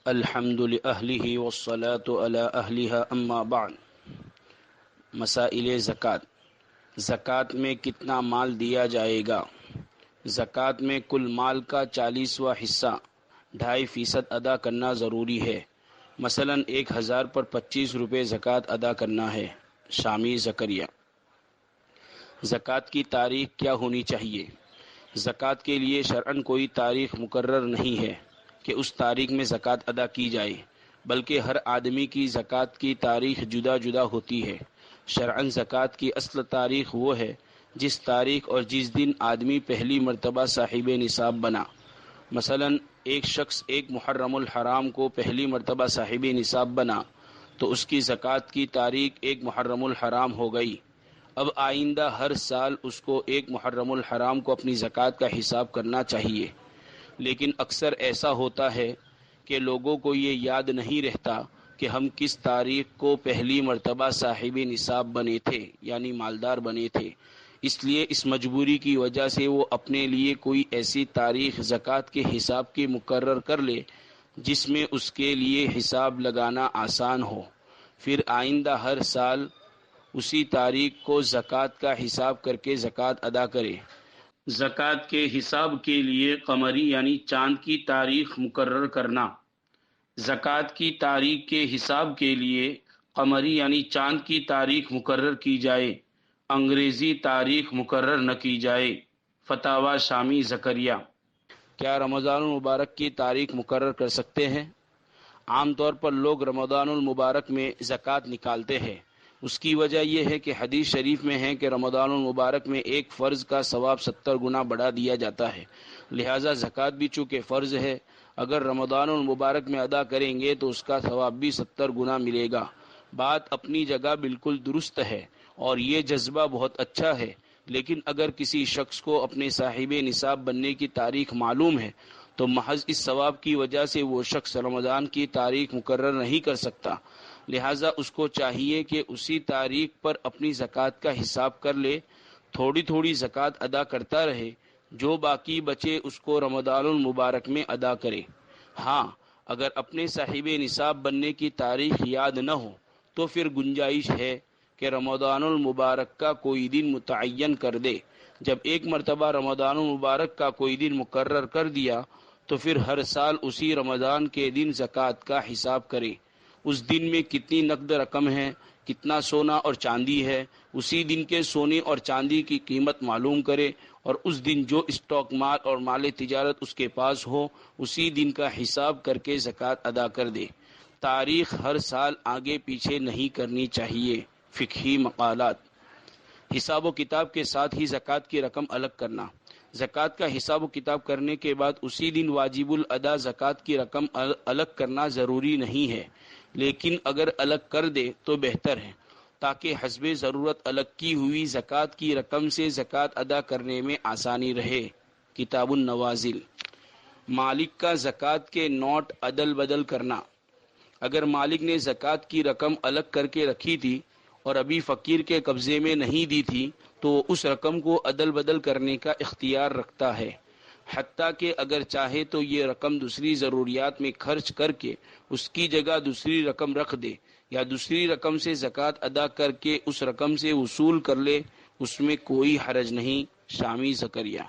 الحمد لأہلہ والصلاة علی اہلہا اما بعد۔ مسائل زکوٰۃ۔ زکوٰۃ میں کتنا مال دیا جائے گا؟ زکوٰۃ میں کل مال کا 40واں حصہ 2.5% ادا کرنا ضروری ہے۔ مثلا 1000 پر 25 روپے زکوٰۃ ادا کرنا ہے۔ شامی زکریا۔ زکوٰۃ کی تاریخ کیا ہونی چاہیے؟ زکوٰۃ کے لیے شرعاً کوئی تاریخ مقرر نہیں ہے کہ اس تاریخ میں زکوٰۃ ادا کی جائے، بلکہ ہر آدمی کی زکوٰۃ کی تاریخ جدا جدا ہوتی ہے۔ شرعاً زکوٰۃ کی اصل تاریخ وہ ہے جس تاریخ اور جس دن آدمی پہلی مرتبہ صاحب نصاب بنا۔ مثلا ایک شخص 1 محرم الحرام کو پہلی مرتبہ صاحب نصاب بنا تو اس کی زکوٰۃ کی تاریخ 1 محرم الحرام ہو گئی۔ اب آئندہ ہر سال اس کو 1 محرم الحرام کو اپنی زکوٰۃ کا حساب کرنا چاہیے۔ لیکن اکثر ایسا ہوتا ہے کہ لوگوں کو یہ یاد نہیں رہتا کہ ہم کس تاریخ کو پہلی مرتبہ صاحب نصاب بنے تھے، یعنی مالدار بنے تھے۔ اس لیے اس مجبوری کی وجہ سے وہ اپنے لیے کوئی ایسی تاریخ زکوٰۃ کے حساب کی مقرر کر لے جس میں اس کے لیے حساب لگانا آسان ہو، پھر آئندہ ہر سال اسی تاریخ کو زکوٰۃ کا حساب کر کے زکوٰۃ ادا کرے۔ زکوٰۃ کے حساب کے لیے قمری یعنی چاند کی تاریخ مقرر کرنا۔ زکوٰۃ کی تاریخ کے حساب کے لیے قمری یعنی چاند کی تاریخ مقرر کی جائے، انگریزی تاریخ مقرر نہ کی جائے۔ فتاوی شامی زکریا۔ کیا رمضان المبارک کی تاریخ مقرر کر سکتے ہیں؟ عام طور پر لوگ رمضان المبارک میں زکوٰۃ نکالتے ہیں۔ اس کی وجہ یہ ہے کہ حدیث شریف میں ہے کہ رمضان المبارک میں ایک فرض کا ثواب 70 گنا بڑھا دیا جاتا ہے، لہٰذا زکوٰۃ بھی چونکہ فرض ہے، اگر رمضان المبارک میں ادا کریں گے تو اس کا ثواب بھی 70 گنا ملے گا۔ بات اپنی جگہ بالکل درست ہے اور یہ جذبہ بہت اچھا ہے، لیکن اگر کسی شخص کو اپنے صاحب نصاب بننے کی تاریخ معلوم ہے تو محض اس ثواب کی وجہ سے وہ شخص رمضان کی تاریخ مقرر نہیں کر سکتا، لہٰذا اس کو چاہیے کہ اسی تاریخ پر اپنی زکوٰۃ کا حساب کر لے، تھوڑی تھوڑی زکوٰۃ ادا کرتا رہے، جو باقی بچے اس کو رمضان المبارک میں ادا کرے۔ ہاں، اگر اپنے صاحب نصاب بننے کی تاریخ یاد نہ ہو تو پھر گنجائش ہے کہ رمضان المبارک کا کوئی دن متعین کر دے۔ جب ایک مرتبہ رمضان المبارک کا کوئی دن مقرر کر دیا تو پھر ہر سال اسی رمضان کے دن زکوٰۃ کا حساب کرے۔ اس دن میں کتنی نقد رقم ہے، کتنا سونا اور چاندی ہے، اسی دن کے سونے اور چاندی کی قیمت معلوم کرے اور اس دن جو اسٹاک مال اور مال تجارت اس کے پاس ہو اسی دن کا حساب کر کے زکوٰۃ ادا کر دے۔ تاریخ ہر سال آگے پیچھے نہیں کرنی چاہیے۔ فقہی مقالات۔ حساب و کتاب کے ساتھ ہی زکوٰۃ کی رقم الگ کرنا۔ زکوٰۃ کا حساب و کتاب کرنے کے بعد اسی دن واجب الادا زکوٰۃ کی رقم الگ کرنا ضروری نہیں ہے، لیکن اگر الگ کر دے تو بہتر ہے تاکہ حسب ضرورت الگ کی ہوئی زکوٰۃ کی رقم سے زکوٰۃ ادا کرنے میں آسانی رہے۔ کتاب النوازل۔ مالک کا زکوٰۃ کے نوٹ عدل بدل کرنا۔ اگر مالک نے زکوٰۃ کی رقم الگ کر کے رکھی تھی اور ابھی فقیر کے قبضے میں نہیں دی تھی تو اس رقم کو عدل بدل کرنے کا اختیار رکھتا ہے، حتیٰ کہ اگر چاہے تو یہ رقم دوسری ضروریات میں خرچ کر کے اس کی جگہ دوسری رقم رکھ دے یا دوسری رقم سے زکوٰۃ ادا کر کے اس رقم سے وصول کر لے، اس میں کوئی حرج نہیں۔ شامی زکریا۔